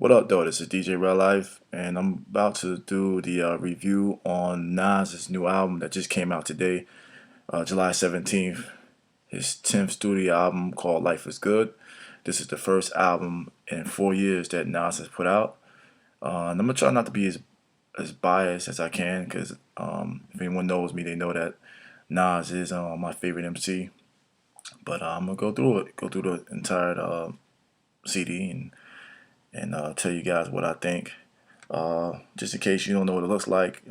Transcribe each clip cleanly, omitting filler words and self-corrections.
What up, though? This is DJ Rell Life, and I'm about to do the review on Nas's new album that just came out today, July 17th. His 10th studio album called Life is Good. This is the first album in 4 years that Nas has put out. And I'm gonna try not to be as biased as I can, because if anyone knows me, they know that Nas is my favorite MC. But I'm gonna go through the entire CD and tell you guys what I think. Just in case you don't know what it looks like,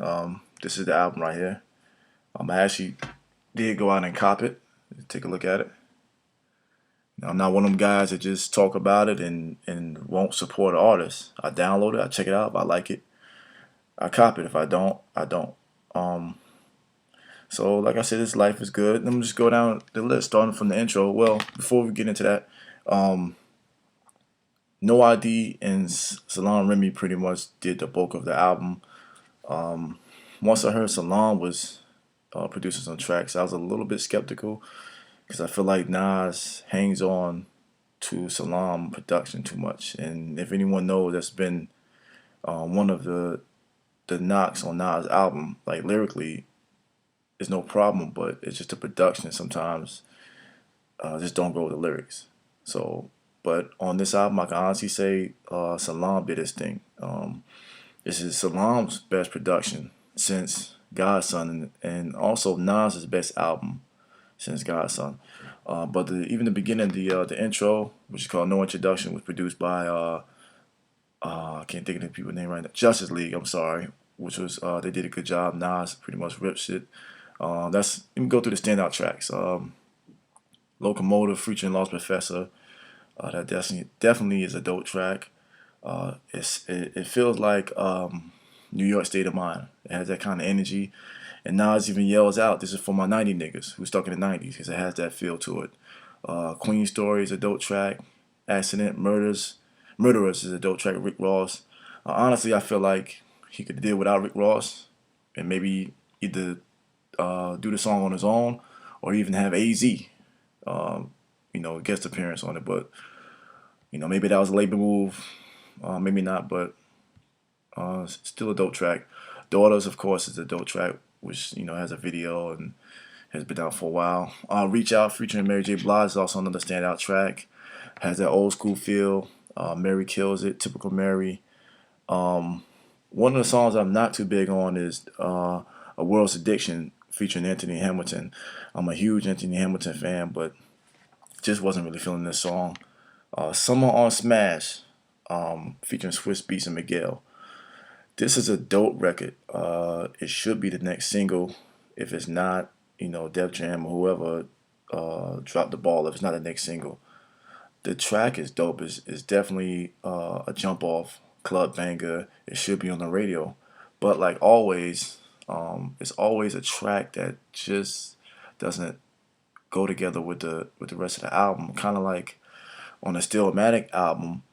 this is the album right here. I actually did go out and cop it, take a look at it. I'm not one of them guys that just talk about it and won't support an artist. I download it, I check it out. If I like it, I cop it. If I don't, I don't. Um, so, like I said, this life is good. Let me just go down the list, starting from the intro. Well, before we get into that, um, No ID and Salon Remy pretty much did the bulk of the album. Um, Once I heard Salon was producing some tracks, I was a little bit skeptical because I feel like Nas hangs on to Salon production too much. And if anyone knows, that's been one of the knocks on Nas' album. Like lyrically, it's no problem, but it's just the production sometimes just don't go with the lyrics. So, but on this album, I can honestly say Salam did his thing. This is Salam's best production since Godson, and also Nas's best album since Godson. But even the beginning, the intro, which is called No Introduction, was produced by I can't think of the people's name right now. Justice League. I'm sorry, which was they did a good job. Nas pretty much rips it. That's Let me go through the standout tracks. Locomotive featuring Lost Professor. That definitely is a dope track. It feels like New York State of Mind. It has that kind of energy, and Nas even yells out, "This is for my '90 niggas who stuck in the '90s," because it has that feel to it. Queen Story is a dope track. Murderers is a dope track. Rick Ross. Honestly, I feel like he could deal without Rick Ross, and maybe either do the song on his own, or even have Az, guest appearance on it. But maybe that was a label move, maybe not, but still a dope track. Daughters, of course, is a dope track, which has a video and has been out for a while. Reach Out featuring Mary J. Blige is also another standout track. Has that old school feel. Mary kills it, typical Mary. One of the songs I'm not too big on is A World's Addiction featuring Anthony Hamilton. I'm a huge Anthony Hamilton fan, but just wasn't really feeling this song. Summer on Smash featuring Swiss Beats and Miguel. This is a dope record. It should be the next single. If it's not, Def Jam or whoever dropped the ball. If it's not the next single, the track is dope. It's definitely a jump off club banger. It should be on the radio. But like always, it's always a track that just doesn't go together with the rest of the album. Kind of like on the Stillmatic album,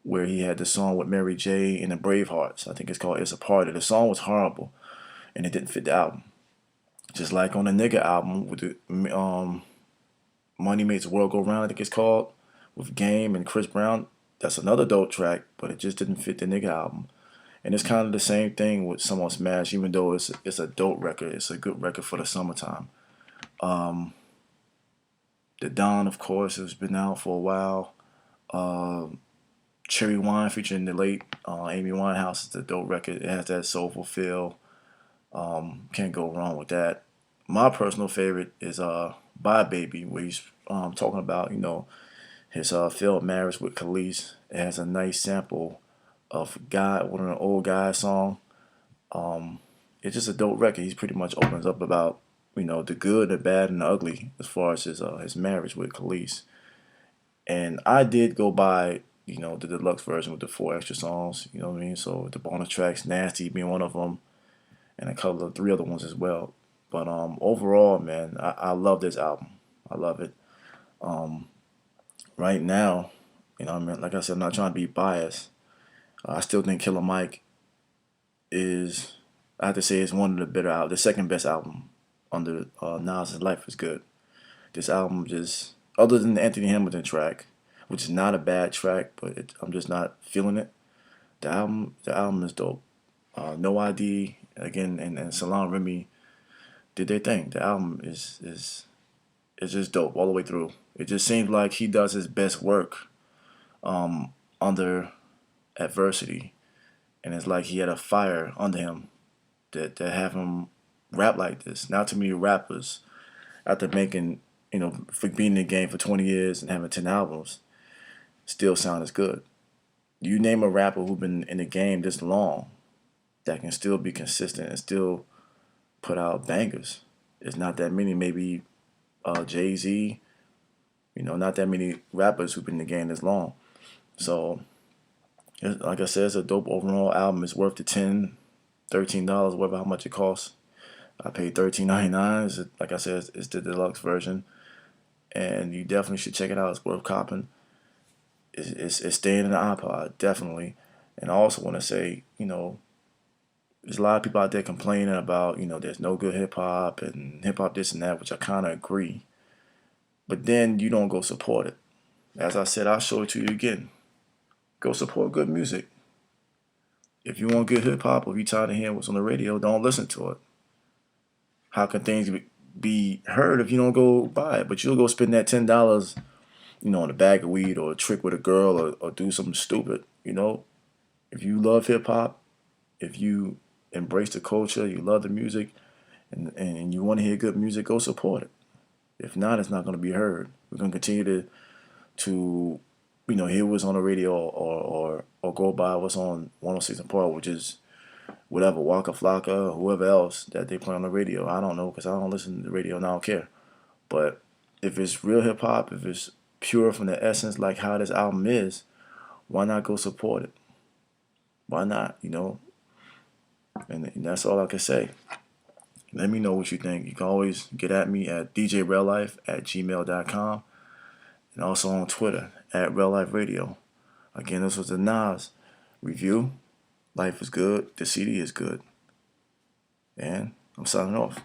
where he had the song with Mary J. and the Bravehearts. I think it's called "It's a Party." The song was horrible, and it didn't fit the album. Just like on the Nigga album with the Money Makes the World Go Round, I think it's called, with Game and Chris Brown. That's another dope track, but it just didn't fit the Nigga album. And it's kind of the same thing with Someone Smash, even though it's a dope record. It's a good record for the summertime. Um, the Don, of course, has been out for a while. Cherry Wine featuring the late Amy Winehouse is a dope record. It has that soulful feel. Can't go wrong with that. My personal favorite is Bye Baby, where he's talking about his failed marriage with Khalees. It has a nice sample of one of the old guys song. It's just a dope record. He's pretty much opens up about the good, the bad, and the ugly as far as his marriage with Khalees. And I did go by the deluxe version with the 4 extra songs. You know what I mean? So the bonus tracks, Nasty being one of them, and a couple of 3 other ones as well. But overall, man, I love this album. I love it. Um, right now, I mean, like I said, I'm not trying to be biased. I still think Killer Mike is, I have to say, is one of the better albums, the second best album under Nas' Life is Good. This album just, other than the Anthony Hamilton track, which is not a bad track, but I'm just not feeling it. The album is dope. No ID again, and Salon Remy did their thing. The album is just dope all the way through. It just seems like he does his best work under adversity, and it's like he had a fire under him that have him rap like this. Not too many rappers after making for being in the game for 20 years and having 10 albums still sound as good. You name a rapper who's been in the game this long that can still be consistent and still put out bangers. It's not that many. Maybe Jay-Z. Not that many rappers who've been in the game this long. So, like I said, it's a dope overall album. It's worth the $13, whatever how much it costs. I paid $13.99. Like I said, it's the deluxe version, and you definitely should check it out. It's worth copping. It's staying in the iPod, definitely. And I also want to say, there's a lot of people out there complaining about, there's no good hip hop and hip hop this and that, which I kind of agree. But then you don't go support it. As I said, I'll show it to you again. Go support good music. If you want good hip hop, or if you're tired of hearing what's on the radio, don't listen to it. How can things be heard if you don't go buy it? But you'll go spend that $10, on a bag of weed or a trick with a girl or do something stupid. If you love hip hop, if you embrace the culture, you love the music, and you want to hear good music, go support it. If not, it's not going to be heard. We're going to continue to hear what's on the radio or go by what's on 106 and Park, which is whatever, Waka Flocka, or whoever else that they play on the radio. I don't know because I don't listen to the radio and I don't care. But if it's real hip hop, if it's pure from the essence like how this album is, why not go support it? Why not, And that's all I can say. Let me know what you think. You can always get at me at djrelllife@gmail.com and also on Twitter at RellLifeRadio. Again, this was the Nas review. Life is good. The CD is good. And I'm signing off.